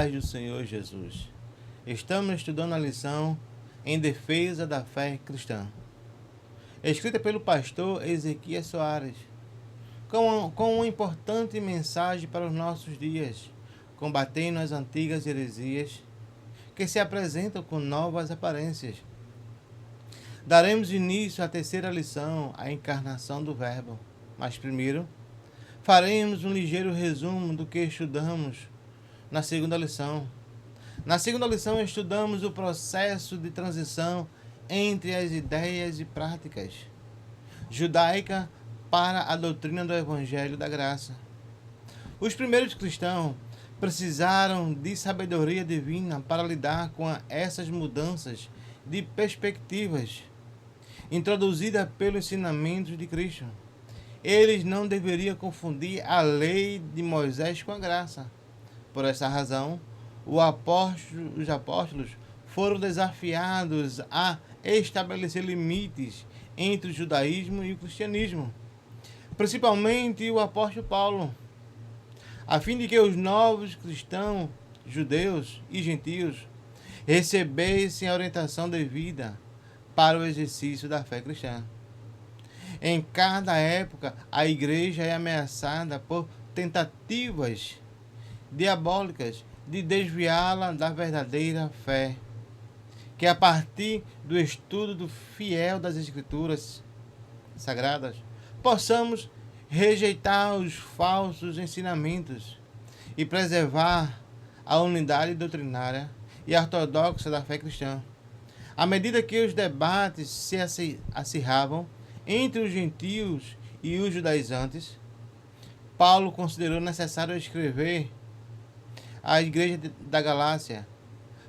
paz do Senhor Jesus. Estamos estudando a lição em defesa da fé cristã, escrita pelo pastor Ezequias Soares, com uma importante mensagem para os nossos dias, combatendo as antigas heresias que se apresentam com novas aparências. Daremos início à terceira lição, a encarnação do Verbo. Mas primeiro, faremos um ligeiro resumo do que estudamos na segunda lição. Na segunda lição, estudamos o processo de transição entre as ideias e práticas judaica para a doutrina do Evangelho da Graça. Os primeiros cristãos precisaram de sabedoria divina para lidar com essas mudanças de perspectivas introduzidas pelos ensinamentos de Cristo. Eles não deveriam confundir a lei de Moisés com a graça. Por essa razão, os apóstolos foram desafiados a estabelecer limites entre o judaísmo e o cristianismo, principalmente o apóstolo Paulo, a fim de que os novos cristãos, judeus e gentios, recebessem a orientação devida para o exercício da fé cristã. Em cada época, a igreja é ameaçada por tentativas diabólicas de desviá-la da verdadeira fé, que a partir do estudo do fiel das Escrituras Sagradas, possamos rejeitar os falsos ensinamentos e preservar a unidade doutrinária e ortodoxa da fé cristã. À medida que os debates se acirravam entre os gentios e os judaizantes, Paulo considerou necessário escrever à igreja da Galácia,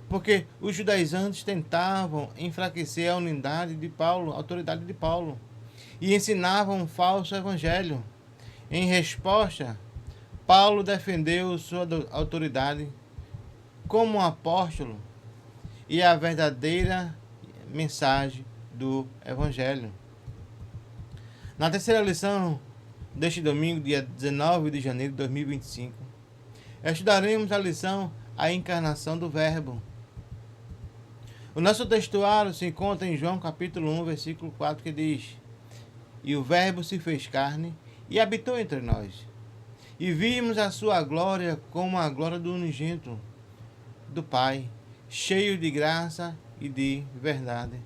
porque os judaizantes tentavam enfraquecer a unidade de Paulo, a autoridade de Paulo, e ensinavam um falso evangelho. Em resposta, Paulo defendeu sua autoridade como apóstolo e a verdadeira mensagem do evangelho. Na terceira lição deste domingo, dia 19 de janeiro de 2025, estudaremos a lição A Encarnação do Verbo. O nosso textuário se encontra em João capítulo 1, versículo 4, que diz: E o Verbo se fez carne e habitou entre nós, e vimos a sua glória como a glória do unigênito do Pai, cheio de graça e de verdade.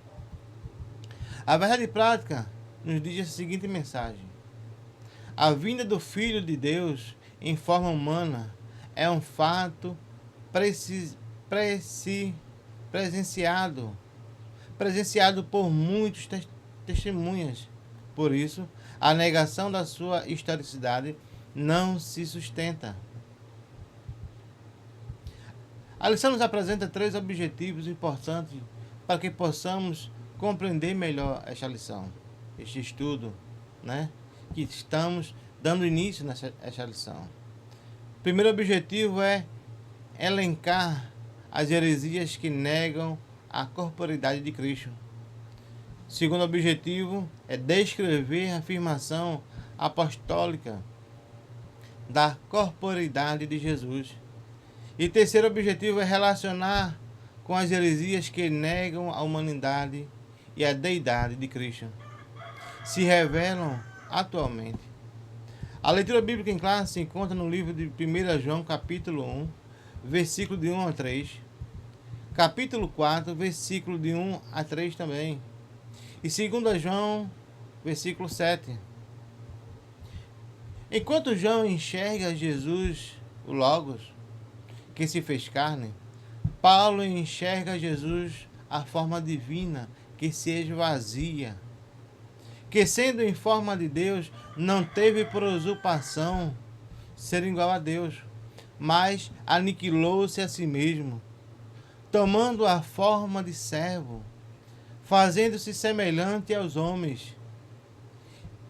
A verdade prática nos diz a seguinte mensagem: a vinda do Filho de Deus em forma humana é um fato presenciado por muitos testemunhas. Por isso, a negação da sua historicidade não se sustenta. A lição nos apresenta 3 objetivos importantes para que possamos compreender melhor esta lição, este estudo, que estamos dando início nessa lição. O primeiro objetivo é elencar as heresias que negam a corporeidade de Cristo. O segundo objetivo é descrever a afirmação apostólica da corporeidade de Jesus. E o terceiro objetivo é relacionar com as heresias que negam a humanidade e a deidade de Cristo, se revelam atualmente. A leitura bíblica em classe se encontra no livro de 1 João, capítulo 1, versículo de 1 a 3, capítulo 4, versículo de 1 a 3 também, e 2 João, versículo 7. Enquanto João enxerga Jesus, o Logos, que se fez carne, Paulo enxerga Jesus, a forma divina, que se esvazia, que sendo em forma de Deus, não teve por usurpação ser igual a Deus, mas aniquilou-se a si mesmo, tomando a forma de servo, fazendo-se semelhante aos homens,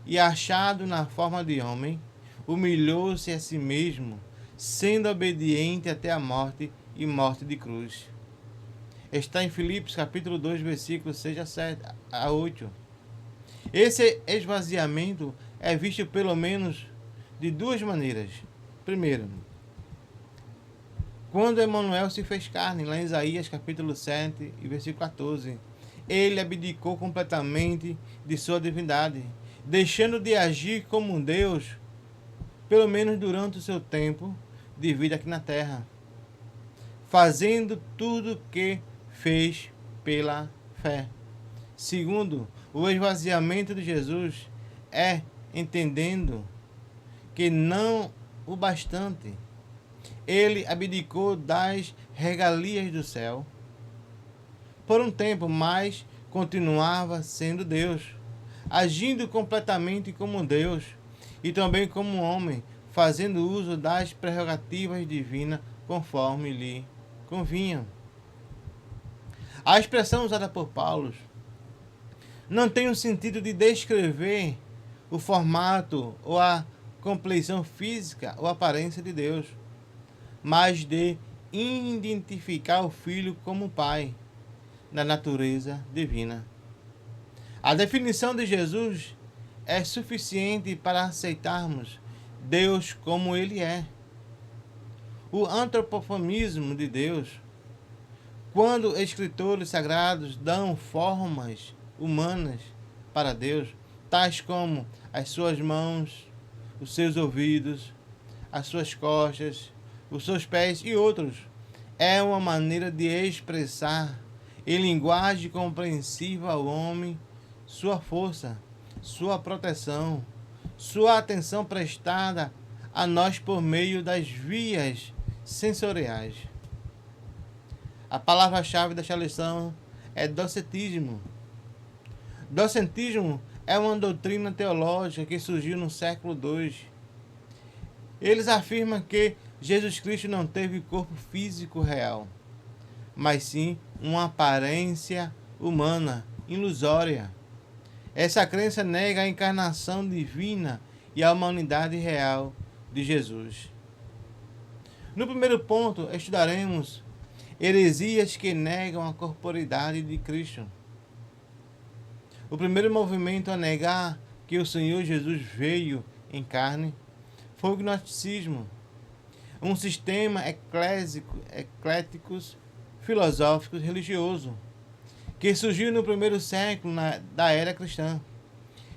e achado na forma de homem, humilhou-se a si mesmo, sendo obediente até a morte e morte de cruz. Está em Filipos capítulo 2, versículos 6 a 8. Esse esvaziamento é visto pelo menos de 2 maneiras. Primeiro, quando Emanuel se fez carne, lá em Isaías capítulo 7 e versículo 14. Ele abdicou completamente de sua divindade, deixando de agir como um Deus, pelo menos durante o seu tempo de vida aqui na terra, fazendo tudo o que fez pela fé. Segundo, o esvaziamento de Jesus é entendendo que não o bastante. Ele abdicou das regalias do céu por um tempo, mas continuava sendo Deus, agindo completamente como Deus e também como homem, fazendo uso das prerrogativas divinas conforme lhe convinham. A expressão usada por Paulo não tem o sentido de descrever o formato ou a compleição física ou aparência de Deus, mas de identificar o Filho como Pai, na natureza divina. A definição de Jesus é suficiente para aceitarmos Deus como Ele é. O antropofanismo de Deus, quando escritores sagrados dão formas humanas para Deus, tais como as suas mãos, os seus ouvidos, as suas costas, os seus pés e outros, é uma maneira de expressar em linguagem compreensível ao homem sua força, sua proteção, sua atenção prestada a nós por meio das vias sensoriais. A palavra-chave desta lição é docetismo. Docetismo é uma doutrina teológica que surgiu no século II. Eles afirmam que Jesus Cristo não teve corpo físico real, mas sim uma aparência humana, ilusória. Essa crença nega a encarnação divina e a humanidade real de Jesus. No primeiro ponto, estudaremos heresias que negam a corporeidade de Cristo. O primeiro movimento a negar que o Senhor Jesus veio em carne foi o gnosticismo, um sistema eclético, filosófico religioso, que surgiu no primeiro século da era cristã.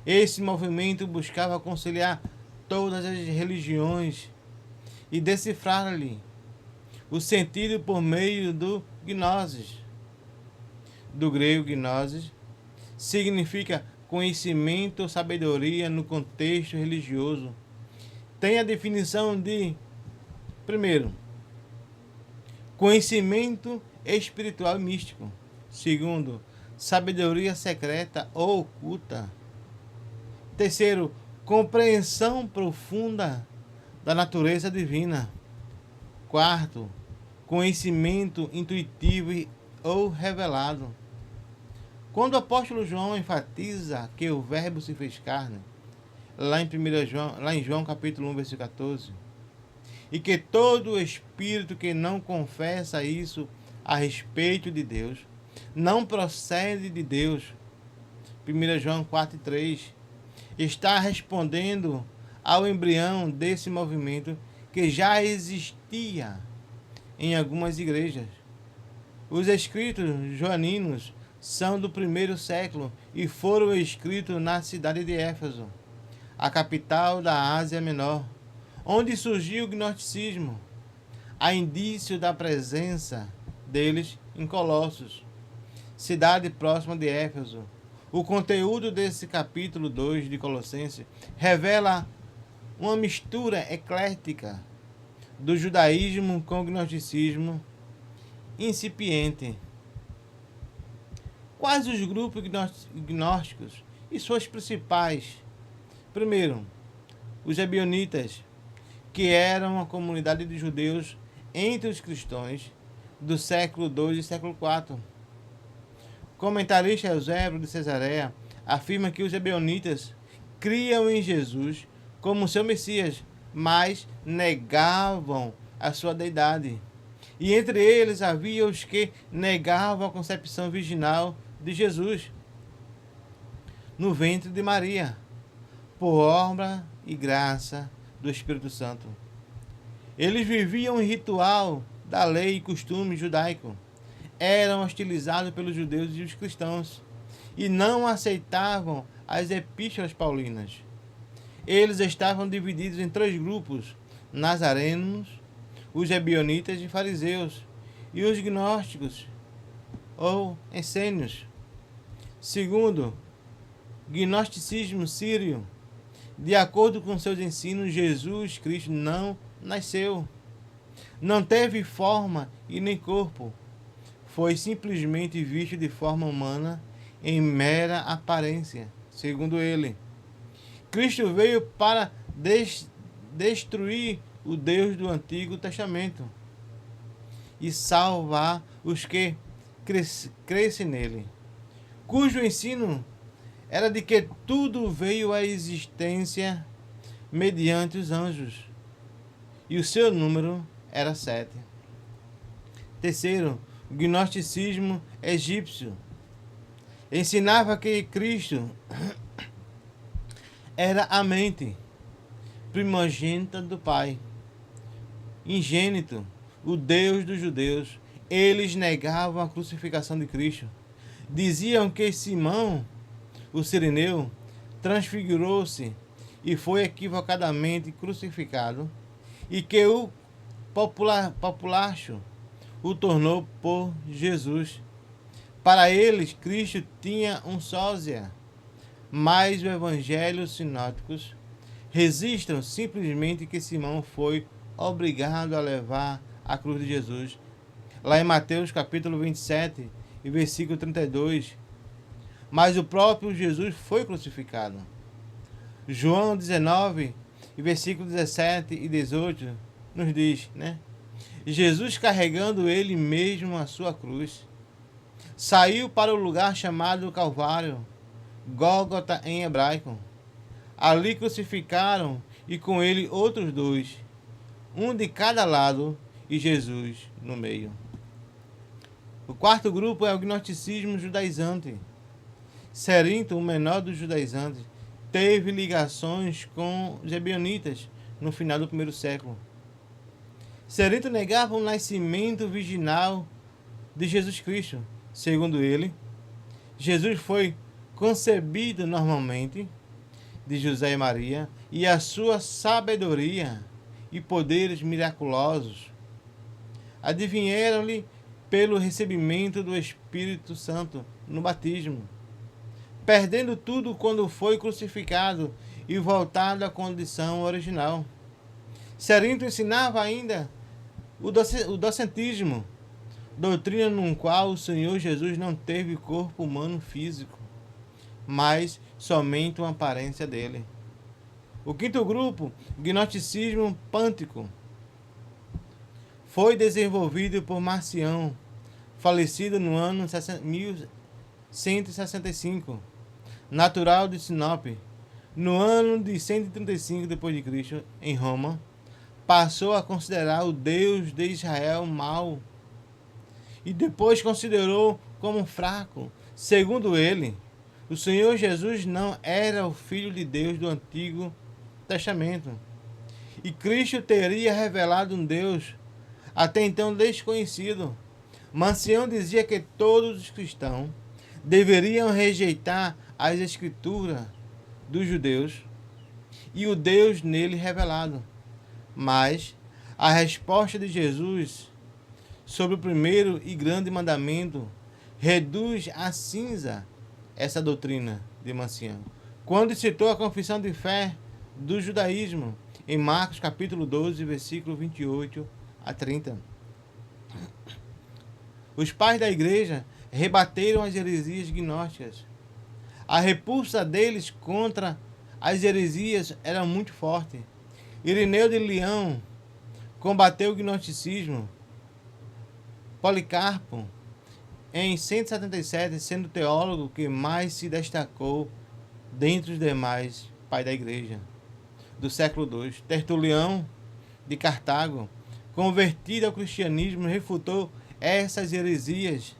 Esse movimento buscava conciliar todas as religiões e decifrar-lhe o sentido por meio do gnosis. Do grego gnosis significa conhecimento ou sabedoria no contexto religioso. Tem a definição de, primeiro, conhecimento espiritual e místico. Segundo, sabedoria secreta ou oculta. Terceiro, compreensão profunda da natureza divina. Quarto, conhecimento intuitivo ou revelado. Quando o apóstolo João enfatiza que o Verbo se fez carne, lá em João capítulo 1, versículo 14, e que todo espírito que não confessa isso a respeito de Deus, não procede de Deus, 1 João 4,3, está respondendo ao embrião desse movimento que já existia em algumas igrejas. Os escritos joaninos são do primeiro século e foram escritos na cidade de Éfeso, a capital da Ásia Menor, onde surgiu o gnosticismo. Há indício da presença deles em Colossos, cidade próxima de Éfeso. O conteúdo desse capítulo 2 de Colossenses revela uma mistura eclética do judaísmo com o gnosticismo incipiente. Quais os grupos gnósticos e suas principais? Primeiro, os ebionitas, que eram uma comunidade de judeus entre os cristãos do século II e século IV. O comentarista Eusébio de Cesareia afirma que os ebionitas criam em Jesus como seu Messias, mas negavam a sua deidade. E entre eles havia os que negavam a concepção virginal de Jesus no ventre de Maria, por obra e graça do Espírito Santo. Eles viviam um ritual da lei e costume judaico. Eram hostilizados pelos judeus e os cristãos, e não aceitavam as epístolas paulinas. Eles estavam divididos em 3 grupos: nazarenos, os ebionitas e fariseus, e os gnósticos, ou essênios. Segundo, gnosticismo sírio. De acordo com seus ensinos, Jesus Cristo não nasceu, não teve forma e nem corpo. Foi simplesmente visto de forma humana em mera aparência, segundo ele. Cristo veio para destruir o Deus do Antigo Testamento e salvar os que crescem nele, cujo ensino era de que tudo veio à existência mediante os anjos, e o seu número era 7. Terceiro, o gnosticismo egípcio ensinava que Cristo era a mente primogênita do Pai, ingênito, o Deus dos judeus. Eles negavam a crucificação de Cristo. Diziam que Simão, o sirineu, transfigurou-se e foi equivocadamente crucificado, e que o populacho o tornou por Jesus. Para eles, Cristo tinha um sósia, mas os evangelhos sinóticos registram simplesmente que Simão foi obrigado a levar a cruz de Jesus. Lá em Mateus capítulo 27 e versículo 32, mas o próprio Jesus foi crucificado. João 19 e versículo 17 e 18 nos diz, Jesus, carregando ele mesmo a sua cruz, saiu para o lugar chamado Calvário, Gólgota em hebraico. Ali crucificaram e com ele outros 2, um de cada lado e Jesus no meio. O quarto grupo é o gnosticismo judaizante. Cerinto, o menor dos judaizantes, teve ligações com os ebionitas no final do 1º século. Cerinto negava o nascimento virginal de Jesus Cristo. Segundo ele, Jesus foi concebido normalmente de José e Maria, e a sua sabedoria e poderes miraculosos advinheram-lhe pelo recebimento do Espírito Santo no batismo, perdendo tudo quando foi crucificado e voltado à condição original. Cerinto ensinava ainda o docetismo, doutrina no qual o Senhor Jesus não teve corpo humano físico, mas somente uma aparência dele. O quinto grupo, gnosticismo pântico, foi desenvolvido por Marcião, falecido no ano 1165, natural de Sinope. No ano de 135 d.C., em Roma, passou a considerar o Deus de Israel mau e depois considerou como fraco. Segundo ele, o Senhor Jesus não era o Filho de Deus do Antigo Testamento, e Cristo teria revelado um Deus até então desconhecido. Marcião dizia que todos os cristãos deveriam rejeitar as escrituras dos judeus e o Deus nele revelado. Mas a resposta de Jesus sobre o primeiro e grande mandamento reduz à cinza essa doutrina de Marcião, quando citou a confissão de fé do judaísmo em Marcos capítulo 12, versículo 28 a 30. Os pais da igreja rebateram as heresias gnósticas. A repulsa deles contra as heresias era muito forte. Irineu de Leão combateu o gnosticismo. Policarpo, em 177, sendo o teólogo que mais se destacou dentre os demais pais da igreja do século II. Tertulião, de Cartago, convertido ao cristianismo, refutou essas heresias.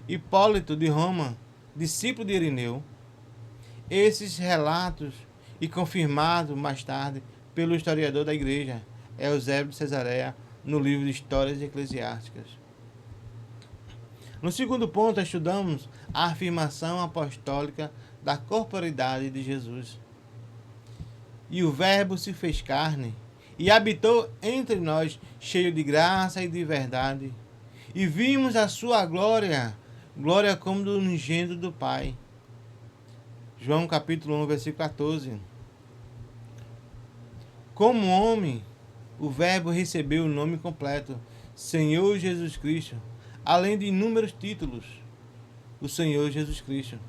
Hipólito, de Roma, discípulo de Irineu. Esses relatos, e confirmados mais tarde pelo historiador da igreja, Eusébio de Cesareia, no livro de Histórias Eclesiásticas. No segundo ponto, estudamos a afirmação apostólica da corporeidade de Jesus. E o Verbo se fez carne e habitou entre nós, cheio de graça e de verdade. E vimos a sua glória, glória como do unigênito do Pai. João capítulo 1, versículo 14. Como homem, o Verbo recebeu o nome completo, Senhor Jesus Cristo, além de inúmeros títulos. O Senhor Jesus Cristo.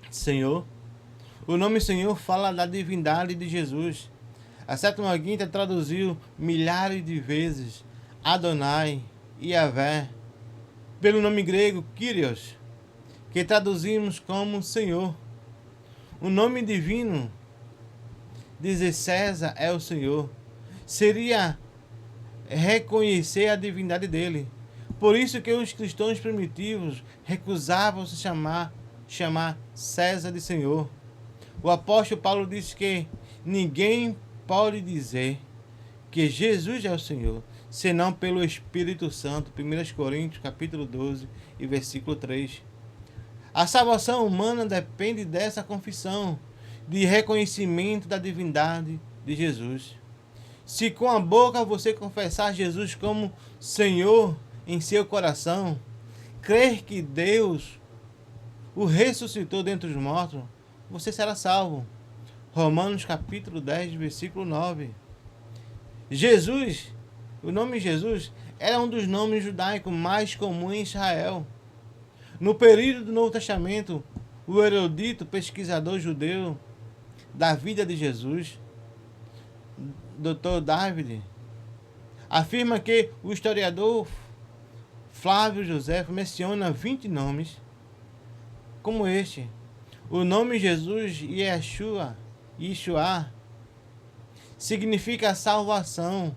Senhor. O nome Senhor fala da divindade de Jesus. A Septuaginta traduziu milhares de vezes Adonai e Yahvé pelo nome grego Kyrios, que traduzimos como Senhor. O nome divino, dizer César é o Senhor, seria reconhecer a divindade dele. Por isso que os cristãos primitivos recusavam se chamar César de Senhor. O apóstolo Paulo disse que ninguém pode dizer que Jesus é o Senhor, senão pelo Espírito Santo. 1 Coríntios capítulo 12 e versículo 3. A salvação humana depende dessa confissão de reconhecimento da divindade de Jesus. Se com a boca você confessar Jesus como Senhor em seu coração, crer que Deus o ressuscitou dentre os mortos, você será salvo. Romanos capítulo 10, versículo 9. Jesus, o nome Jesus, era um dos nomes judaicos mais comuns em Israel. No período do Novo Testamento, o erudito pesquisador judeu da vida de Jesus, Dr. David, afirma que o historiador Flávio José menciona 20 nomes como este. O nome Jesus, Yeshua, significa salvação.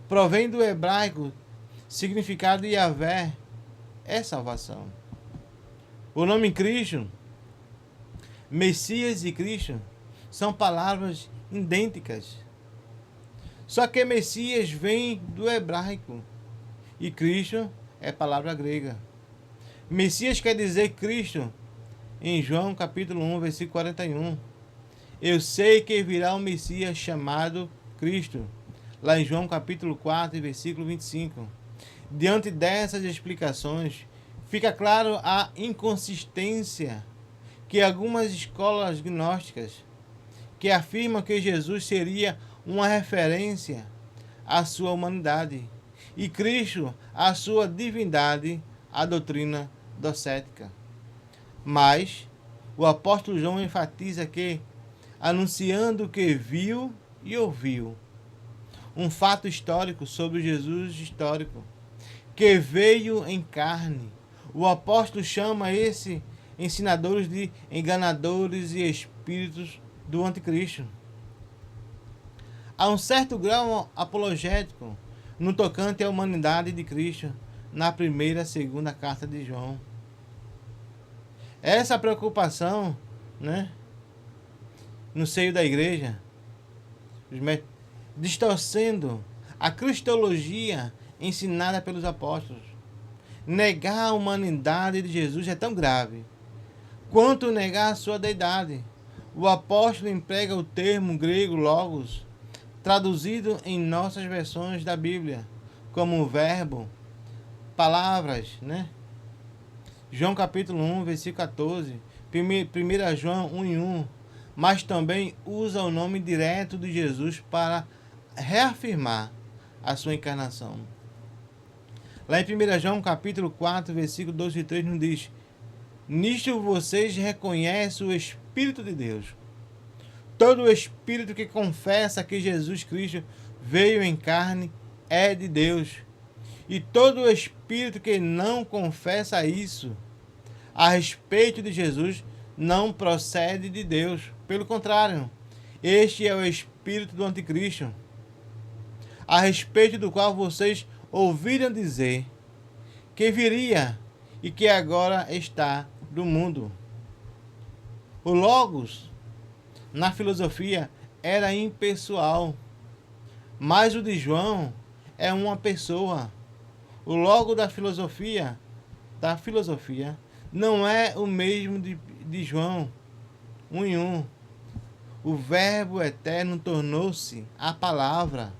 Provém do hebraico, significado Yahvé é salvação. O nome Cristo, Messias e Cristo, são palavras idênticas. Só que Messias vem do hebraico e Cristo é palavra grega. Messias quer dizer Cristo em João capítulo 1, versículo 41. Eu sei que virá um Messias chamado Cristo. Lá em João capítulo 4, versículo 25. Diante dessas explicações, fica claro a inconsistência que algumas escolas gnósticas que afirmam que Jesus seria uma referência à sua humanidade e Cristo à sua divindade, a doutrina docética. Mas o apóstolo João enfatiza que, anunciando o que viu e ouviu, um fato histórico sobre Jesus histórico, que veio em carne. O apóstolo chama esses ensinadores de enganadores e espíritos do anticristo. Há um certo grau apologético no tocante à humanidade de Cristo na primeira e segunda carta de João. Essa preocupação, no seio da igreja, distorcendo a cristologia ensinada pelos apóstolos. Negar a humanidade de Jesus é tão grave quanto negar a sua deidade. O apóstolo emprega o termo grego logos, traduzido em nossas versões da Bíblia como verbo, palavras, João capítulo 1, versículo 14, 1 João 1:1, mas também usa o nome direto de Jesus para reafirmar a sua encarnação. Lá em 1 João capítulo 4, versículo 2 e 3 nos diz: nisto vocês reconhecem o Espírito de Deus. Todo espírito que confessa que Jesus Cristo veio em carne é de Deus. E todo espírito que não confessa isso a respeito de Jesus não procede de Deus. Pelo contrário, este é o espírito do anticristo, a respeito do qual vocês ouviram dizer que viria e que agora está do mundo. O Logos, na filosofia, era impessoal, mas o de João é uma pessoa. O logo da filosofia, não é o mesmo de João 1 em 1. O Verbo eterno tornou-se a palavra,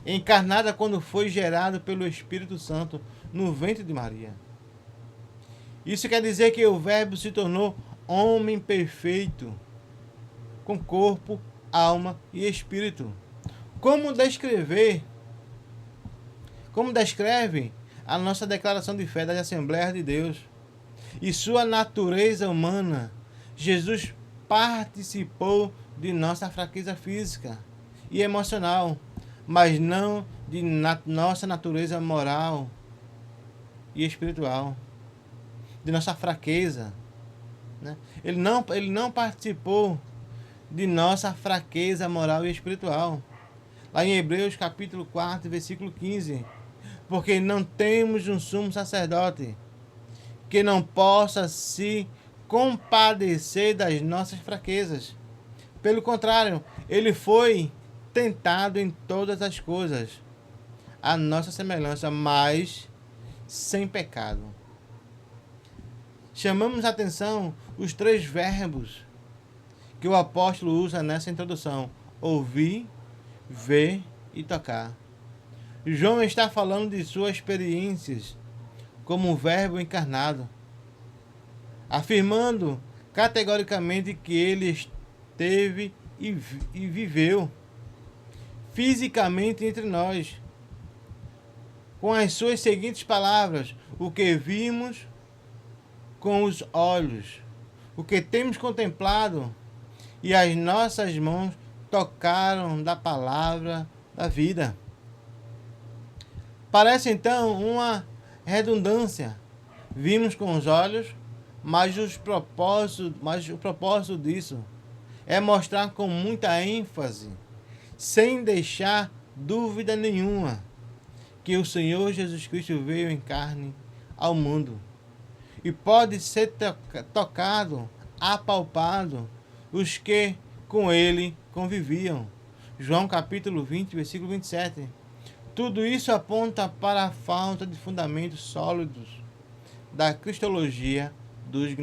encarnada quando foi gerado pelo Espírito Santo no ventre de Maria. Isso quer dizer que o Verbo se tornou homem perfeito, com corpo, alma e espírito. Como descreve a nossa declaração de fé das Assembleias de Deus e sua natureza humana, Jesus participou de nossa fraqueza física e emocional, mas não de nossa natureza moral e espiritual, de nossa fraqueza, né? Ele não participou de nossa fraqueza moral e espiritual. Lá em Hebreus capítulo 4, versículo 15. Porque não temos um sumo sacerdote que não possa se compadecer das nossas fraquezas. Pelo contrário, ele foi tentado em todas as coisas, a nossa semelhança, mas sem pecado. Chamamos a atenção os 3 verbos que o apóstolo usa nessa introdução: ouvir, ver e tocar. João está falando de suas experiências como um Verbo encarnado, afirmando categoricamente que ele esteve e viveu fisicamente entre nós, com as suas seguintes palavras: o que vimos com os olhos, o que temos contemplado e as nossas mãos tocaram da palavra da vida. Parece então uma redundância. Vimos com os olhos, mas o propósito disso é mostrar com muita ênfase, sem deixar dúvida nenhuma, que o Senhor Jesus Cristo veio em carne ao mundo e pode ser tocado, apalpado, os que com ele conviviam. João capítulo 20, versículo 27. Tudo isso aponta para a falta de fundamentos sólidos da cristologia dos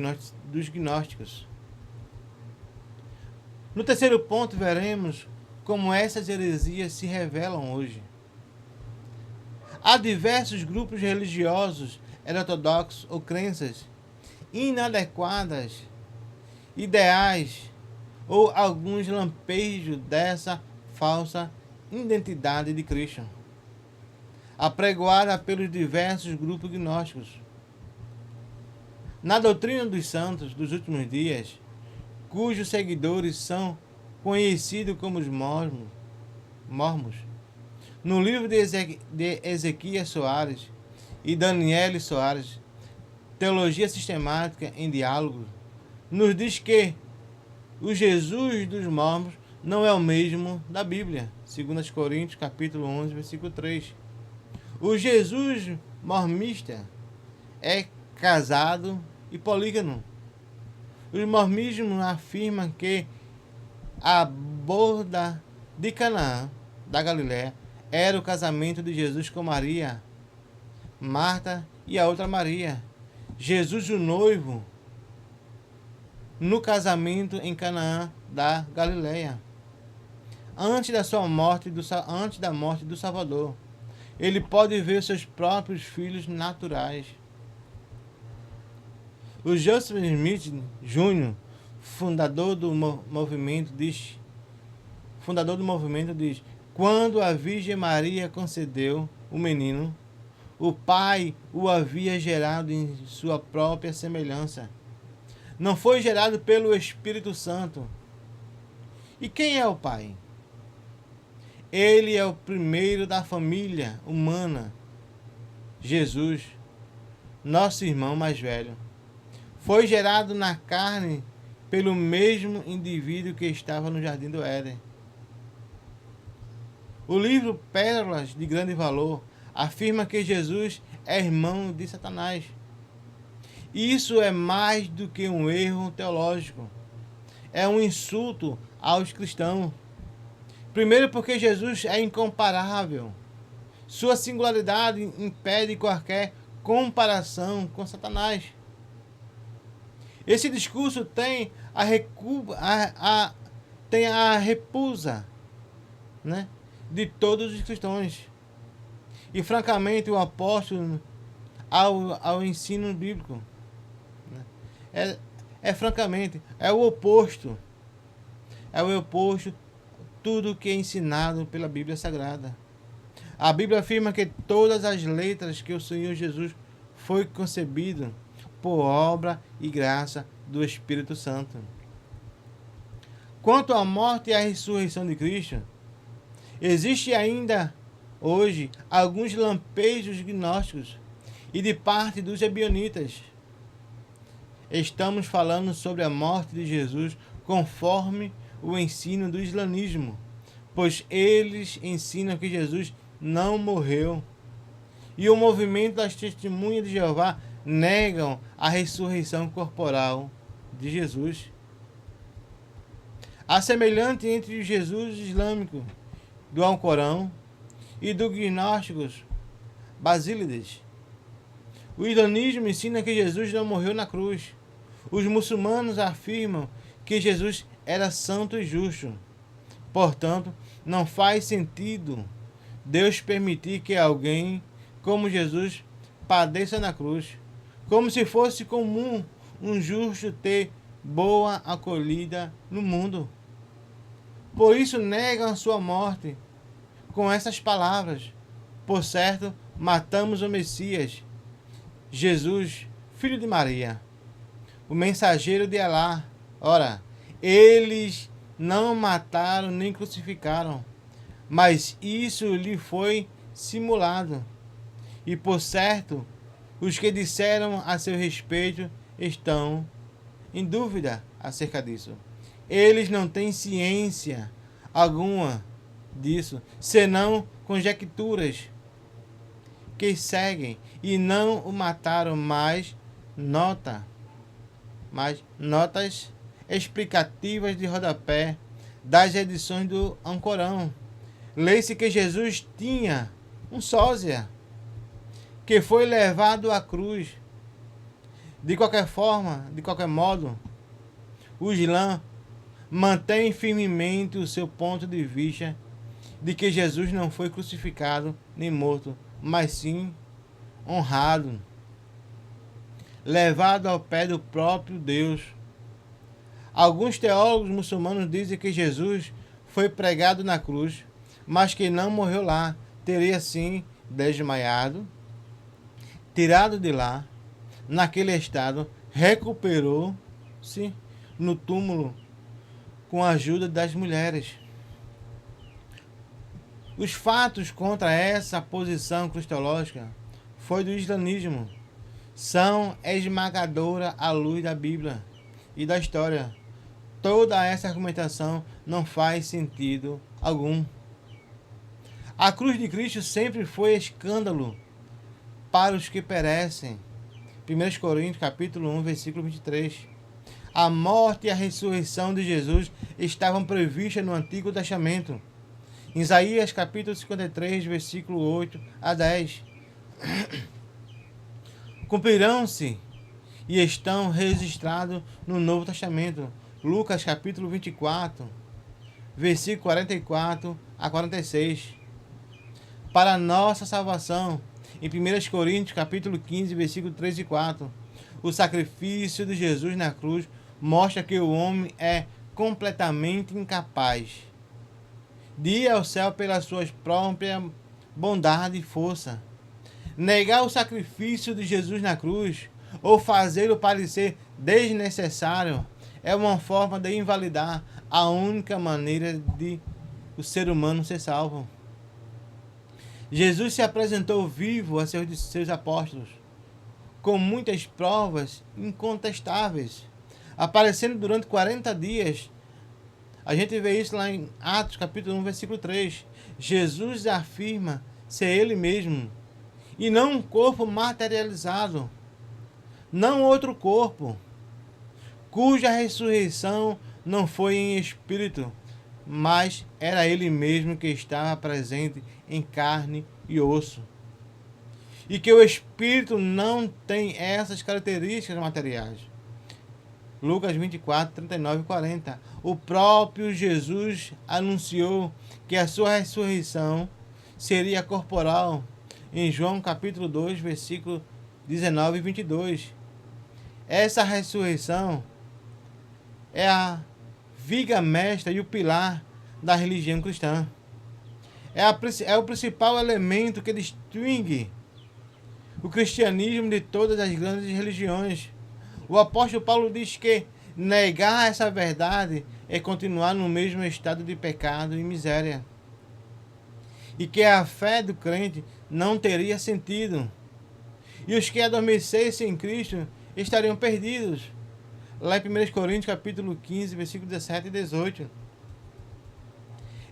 gnósticos. No terceiro ponto, veremos como essas heresias se revelam hoje. Há diversos grupos religiosos heterodoxos ou crenças inadequadas, ideais ou alguns lampejos dessa falsa identidade de Cristo, apregoada pelos diversos grupos gnósticos. Na doutrina dos santos dos últimos dias, cujos seguidores são conhecidos como os mormons, no livro de Ezequias Soares e Daniele Soares, Teologia Sistemática em Diálogo, nos diz que o Jesus dos mormons não é o mesmo da Bíblia, 2 Coríntios capítulo 11, versículo 3. O Jesus mormista é casado e polígamo. Os mormismos afirmam que a boda de Canaã, da Galiléia, era o casamento de Jesus com Maria, Marta e a outra Maria. Jesus, o noivo, no casamento em Canaã da Galiléia, antes da morte do Salvador. Ele pode ver seus próprios filhos naturais. O Joseph Smith Jr., fundador do movimento, diz: quando a Virgem Maria concedeu o menino, o Pai o havia gerado em sua própria semelhança. Não foi gerado pelo Espírito Santo. E quem é o Pai? Ele é o primeiro da família humana. Jesus, nosso irmão mais velho, foi gerado na carne pelo mesmo indivíduo que estava no Jardim do Éden. O livro Pérolas de Grande Valor afirma que Jesus é irmão de Satanás. Isso é mais do que um erro teológico. É um insulto aos cristãos. Primeiro, porque Jesus é incomparável. Sua singularidade impede qualquer comparação com Satanás. Esse discurso tem a repulsa, né, de todos os cristãos. E, francamente, o apóstolo ao ensino bíblico, né, francamente, é o oposto. É o oposto tudo que é ensinado pela Bíblia Sagrada. A Bíblia afirma que todas as letras que o Senhor Jesus foi concebido por obra e graça do Espírito Santo. Quanto à morte e à ressurreição de Cristo, existe ainda hoje alguns lampejos gnósticos e de parte dos ebionitas. Estamos falando sobre a morte de Jesus conforme o ensino do islamismo, pois eles ensinam que Jesus não morreu. E o movimento das Testemunhas de Jeová negam a ressurreição corporal de Jesus. Há semelhante entre o Jesus islâmico do Alcorão e do gnósticos Basílides. O islamismo ensina que Jesus não morreu na cruz. Os muçulmanos afirmam que Jesus era santo e justo. Portanto, não faz sentido Deus permitir que alguém como Jesus padeça na cruz, como se fosse comum um justo ter boa acolhida no mundo. Por isso negam a sua morte com essas palavras: por certo, matamos o Messias, Jesus, filho de Maria, o mensageiro de Alá. Ora, eles não mataram nem crucificaram, mas isso lhe foi simulado. E por certo, os que disseram a seu respeito estão em dúvida acerca disso. Eles não têm ciência alguma disso, senão conjecturas que seguem, e não o mataram, mas notas explicativas de rodapé das edições do Alcorão. Lê-se que Jesus tinha um sósia que foi levado à cruz. De qualquer forma, de qualquer modo, o Islã mantém firmemente o seu ponto de vista de que Jesus não foi crucificado nem morto, mas sim honrado, levado ao pé do próprio Deus. Alguns teólogos muçulmanos dizem que Jesus foi pregado na cruz, mas que não morreu lá. Teria sim desmaiado, tirado de lá. Naquele estado, recuperou-se no túmulo com a ajuda das mulheres. Os fatos contra essa posição cristológica foi do islamismo são esmagadora à luz da Bíblia e da história. Toda essa argumentação não faz sentido algum. A cruz de Cristo sempre foi escândalo para os que perecem. 1 Coríntios capítulo 1, versículo 23. A morte e a ressurreição de Jesus estavam previstas no Antigo Testamento. Em Isaías capítulo 53, versículo 8 a 10. Cumprirão-se e estão registrados no Novo Testamento. Lucas capítulo 24, versículo 44 a 46. Para nossa salvação, em 1 Coríntios capítulo 15, versículo 3 e 4, o sacrifício de Jesus na cruz mostra que o homem é completamente incapaz de ir ao céu pela sua própria bondade e força. Negar o sacrifício de Jesus na cruz ou fazê-lo parecer desnecessário é uma forma de invalidar a única maneira de o ser humano ser salvo. Jesus se apresentou vivo a seus apóstolos, com muitas provas incontestáveis, aparecendo durante 40 dias. A gente vê isso lá em Atos capítulo 1, versículo 3. Jesus afirma ser ele mesmo, e não um corpo materializado, não outro corpo, cuja ressurreição não foi em espírito, mas era ele mesmo que estava presente em carne e osso. E que o Espírito não tem essas características materiais. Lucas 24, 39 e 40. O próprio Jesus anunciou que a sua ressurreição seria corporal em João capítulo 2, versículo 19 e 22. Essa ressurreição é a viga mestra e o pilar da religião cristã. É o principal elemento que distingue o cristianismo de todas as grandes religiões. O apóstolo Paulo diz que negar essa verdade é continuar no mesmo estado de pecado e miséria. E que a fé do crente não teria sentido. E os que adormecessem em Cristo estariam perdidos. Lá em 1 Coríntios capítulo 15, versículos 17 e 18.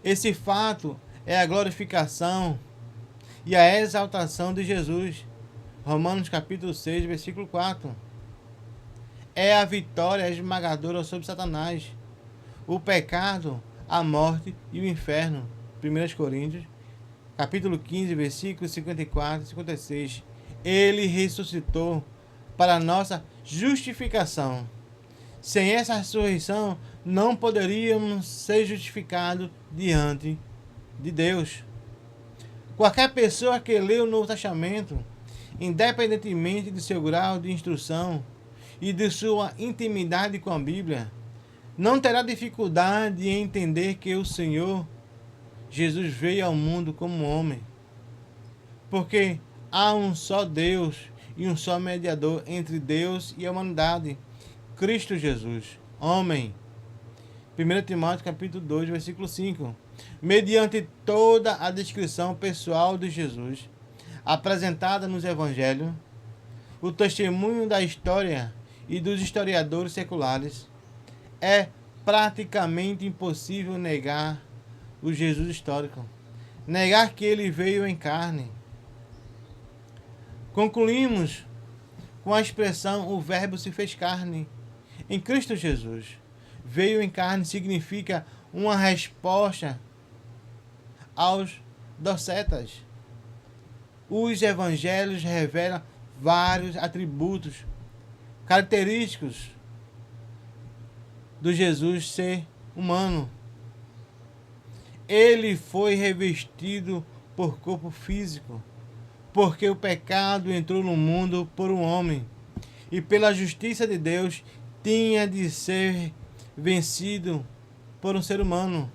Esse fato é a glorificação e a exaltação de Jesus. Romanos capítulo 6, versículo 4. É a vitória esmagadora sobre Satanás, o pecado, a morte e o inferno. 1 Coríntios capítulo 15, versículos 54 e 56. Ele ressuscitou para a nossa justificação. Sem essa ressurreição, não poderíamos ser justificados diante de Deus. Qualquer pessoa que lê o Novo Testamento, independentemente de seu grau de instrução e de sua intimidade com a Bíblia, não terá dificuldade em entender que o Senhor Jesus veio ao mundo como homem. Porque há um só Deus e um só mediador entre Deus e a humanidade, Cristo Jesus, homem. 1 Timóteo capítulo 2, versículo 5. Mediante toda a descrição pessoal de Jesus, apresentada nos evangelhos, o testemunho da história e dos historiadores seculares, é praticamente impossível negar o Jesus histórico, negar que ele veio em carne. Concluímos com a expressão o verbo se fez carne em Cristo Jesus. Veio em carne significa uma resposta aos docetas. Os evangelhos revelam vários atributos característicos do Jesus ser humano. Ele foi revestido por corpo físico, porque o pecado entrou no mundo por um homem, e pela justiça de Deus tinha de ser vencido por um ser humano.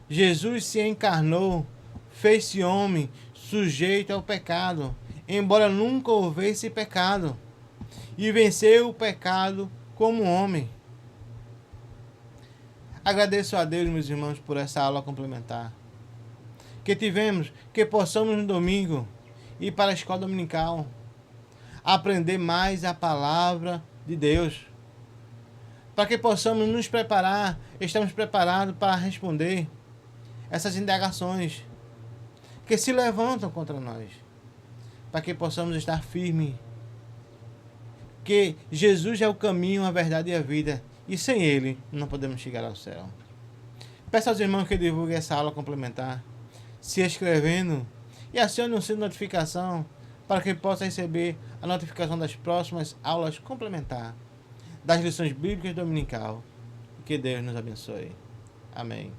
Jesus se encarnou, fez-se homem, sujeito ao pecado, embora nunca houvesse pecado, e venceu o pecado como homem. Agradeço a Deus, meus irmãos, por essa aula complementar que tivemos, que possamos no domingo ir para a escola dominical, aprender mais a palavra de Deus, para que possamos nos preparar, estamos preparados para responder essas indagações que se levantam contra nós, para que possamos estar firmes, que Jesus é o caminho, a verdade e a vida, e sem Ele não podemos chegar ao céu. Peço aos irmãos que divulguem essa aula complementar, se inscrevendo e acione o sininho de notificação para que possa receber a notificação das próximas aulas complementares das lições bíblicas dominical. Que Deus nos abençoe. Amém.